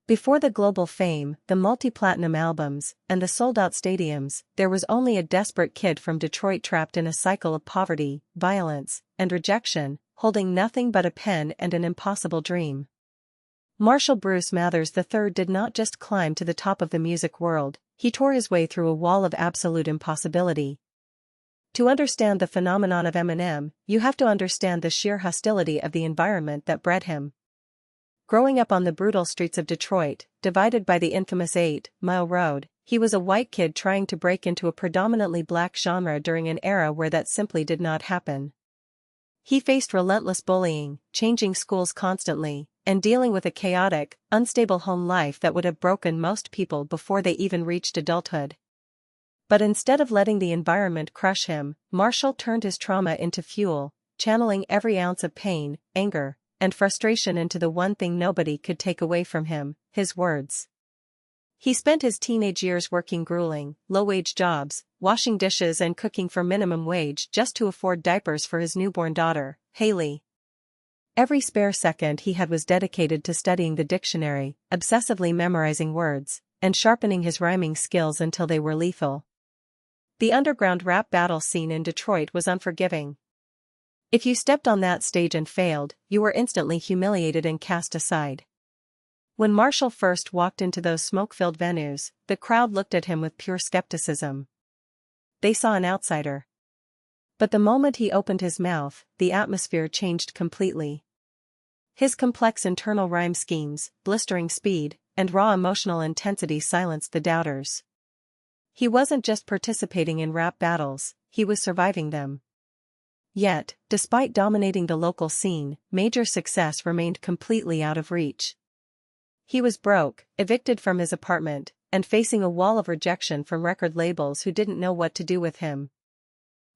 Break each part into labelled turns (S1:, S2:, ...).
S1: Before the global fame, the multi-platinum albums, and the sold-out stadiums, there was only a desperate kid from Detroit trapped in a cycle of poverty, violence, and rejection, holding nothing but a pen and an impossible dream. Marshall Bruce Mathers III did not just climb to the top of the music world, he tore his way through a wall of absolute impossibility. To understand the phenomenon of Eminem, you have to understand the sheer hostility of the environment that bred him. Growing up on the brutal streets of Detroit, divided by the infamous 8 Mile Road, he was a white kid trying to break into a predominantly black genre during an era where that simply did not happen. He faced relentless bullying, changing schools constantly, and dealing with a chaotic, unstable home life that would have broken most people before they even reached adulthood. But instead of letting the environment crush him, Marshall turned his trauma into fuel, channeling every ounce of pain, anger, and frustration into the one thing nobody could take away from him, his words. He spent his teenage years working grueling, low-wage jobs, washing dishes and cooking for minimum wage just to afford diapers for his newborn daughter, Haley. Every spare second he had was dedicated to studying the dictionary, obsessively memorizing words, and sharpening his rhyming skills until they were lethal. The underground rap battle scene in Detroit was unforgiving. If you stepped on that stage and failed, you were instantly humiliated and cast aside. When Marshall first walked into those smoke-filled venues, the crowd looked at him with pure skepticism. They saw an outsider. But the moment he opened his mouth, the atmosphere changed completely. His complex internal rhyme schemes, blistering speed, and raw emotional intensity silenced the doubters. He wasn't just participating in rap battles, he was surviving them. Yet, despite dominating the local scene, major success remained completely out of reach. He was broke, evicted from his apartment, and facing a wall of rejection from record labels who didn't know what to do with him.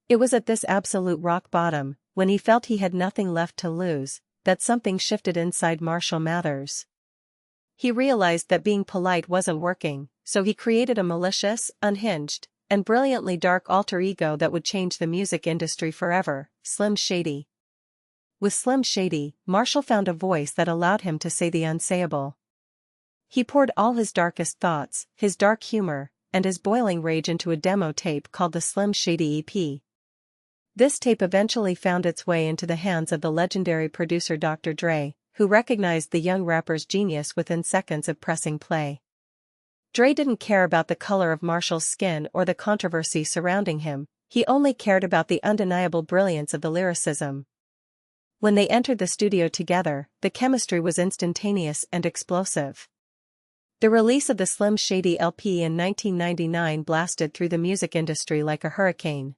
S1: It was at this absolute rock bottom, when he felt he had nothing left to lose, that something shifted inside Marshall Mathers. He realized that being polite wasn't working, so he created a malicious, unhinged, and brilliantly dark alter ego that would change the music industry forever, Slim Shady. With Slim Shady, Marshall found a voice that allowed him to say the unsayable. He poured all his darkest thoughts, his dark humor, and his boiling rage into a demo tape called the Slim Shady EP. This tape eventually found its way into the hands of the legendary producer Dr. Dre, who recognized the young rapper's genius within seconds of pressing play. Dre didn't care about the color of Marshall's skin or the controversy surrounding him, he only cared about the undeniable brilliance of the lyricism. When they entered the studio together, the chemistry was instantaneous and explosive. The release of the Slim Shady LP in 1999 blasted through the music industry like a hurricane.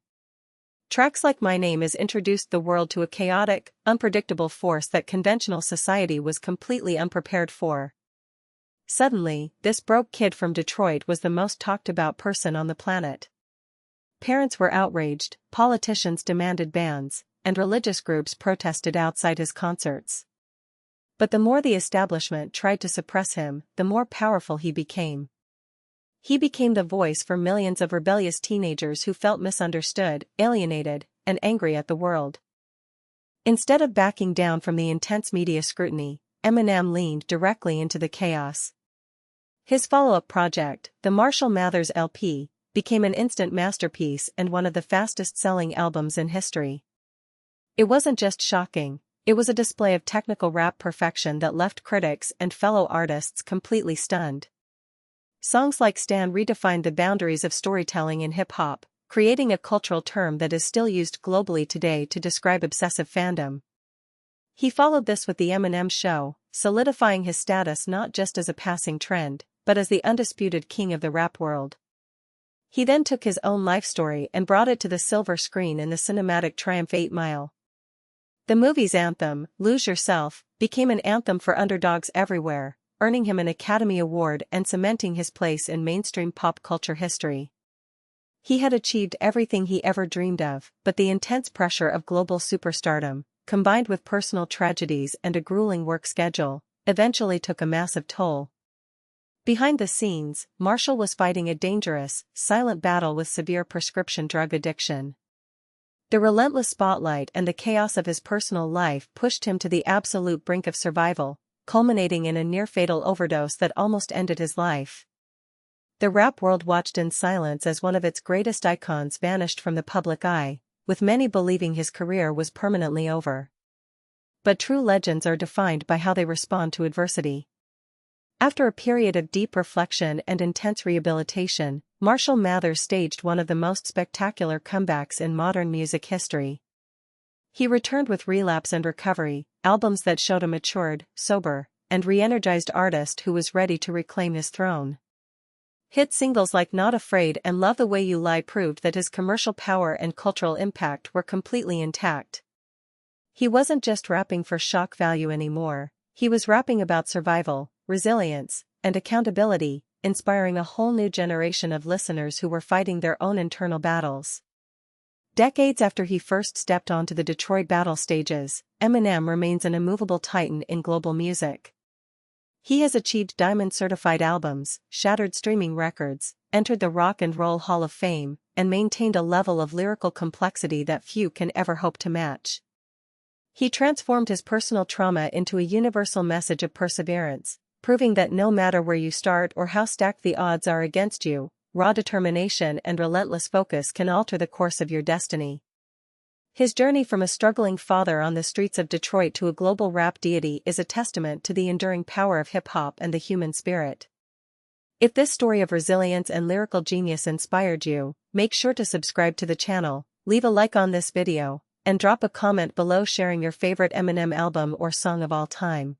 S1: Tracks like My Name Is introduced the world to a chaotic, unpredictable force that conventional society was completely unprepared for. Suddenly, this broke kid from Detroit was the most talked about person on the planet. Parents were outraged, politicians demanded bans, and religious groups protested outside his concerts. But the more the establishment tried to suppress him, the more powerful he became. He became the voice for millions of rebellious teenagers who felt misunderstood, alienated, and angry at the world. Instead of backing down from the intense media scrutiny, Eminem leaned directly into the chaos. His follow-up project, the Marshall Mathers LP, became an instant masterpiece and one of the fastest-selling albums in history. It wasn't just shocking, it was a display of technical rap perfection that left critics and fellow artists completely stunned. Songs like Stan redefined the boundaries of storytelling in hip-hop, creating a cultural term that is still used globally today to describe obsessive fandom. He followed this with the Eminem Show, solidifying his status not just as a passing trend, but as the undisputed king of the rap world. He then took his own life story and brought it to the silver screen in the cinematic triumph 8 Mile. The movie's anthem, Lose Yourself, became an anthem for underdogs everywhere, earning him an Academy Award and cementing his place in mainstream pop culture history. He had achieved everything he ever dreamed of, but the intense pressure of global superstardom, combined with personal tragedies and a grueling work schedule, eventually took a massive toll. Behind the scenes, Marshall was fighting a dangerous, silent battle with severe prescription drug addiction. The relentless spotlight and the chaos of his personal life pushed him to the absolute brink of survival, culminating in a near-fatal overdose that almost ended his life. The rap world watched in silence as one of its greatest icons vanished from the public eye, with many believing his career was permanently over. But true legends are defined by how they respond to adversity. After a period of deep reflection and intense rehabilitation, Marshall Mathers staged one of the most spectacular comebacks in modern music history. He returned with Relapse and Recovery, albums that showed a matured, sober, and re-energized artist who was ready to reclaim his throne. Hit singles like Not Afraid and Love the Way You Lie proved that his commercial power and cultural impact were completely intact. He wasn't just rapping for shock value anymore, he was rapping about survival, resilience, and accountability, inspiring a whole new generation of listeners who were fighting their own internal battles. Decades after he first stepped onto the Detroit battle stages, Eminem remains an immovable titan in global music. He has achieved diamond-certified albums, shattered streaming records, entered the Rock and Roll Hall of Fame, and maintained a level of lyrical complexity that few can ever hope to match. He transformed his personal trauma into a universal message of perseverance, proving that no matter where you start or how stacked the odds are against you, raw determination and relentless focus can alter the course of your destiny. His journey from a struggling father on the streets of Detroit to a global rap deity is a testament to the enduring power of hip-hop and the human spirit. If this story of resilience and lyrical genius inspired you, make sure to subscribe to the channel, leave a like on this video, and drop a comment below sharing your favorite Eminem album or song of all time.